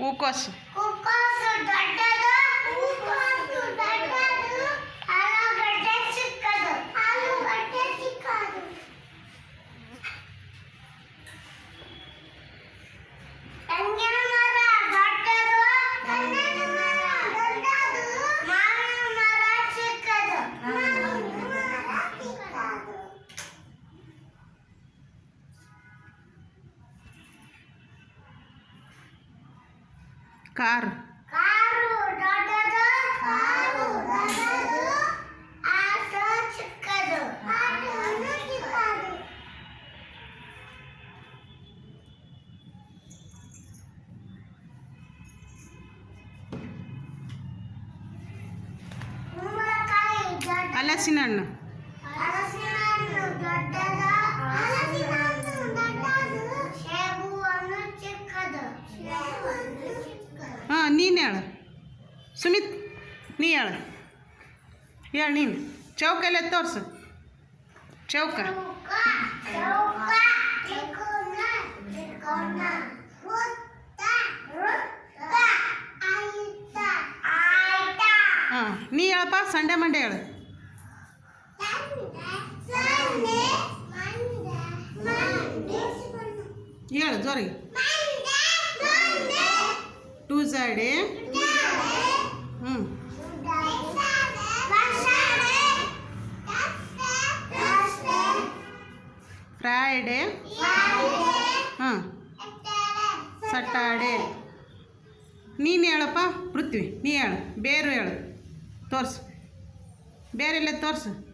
ಹೂಕೋಸು. ಕಾರು. ಹಲಸಿನ ಹಣ್ಣು. ಹಾಂ, ನೀನು ಹೇಳು ಸುಮಿತ್, ನೀ ಹೇಳು ನೀನು. ಚೌಕಲ್ಲ ತೋರಿಸು. ಚೌಕ. ಹಾಂ, ನೀ ಹೇಳಪ್ಪ. ಸಂಡೆ ಮಂಡೆ ಹೇಳು. ಹೇಳು ಜೋರಿಗೆ. ಟ್ಯೂಸ್ಡೇ. ಹ್ಞೂ. ಫ್ರೈಡೇ. ಹಾಂ. ಸಟರ್ಡೇ. ನೀನು ಹೇಳಪ್ಪ ಪೃಥ್ವಿ, ನೀ ಹೇಳು. ಬೇರು ಹೇಳು. ತೋರಿಸು. ಬೇರೆಲ್ಲ ತೋರಿಸು.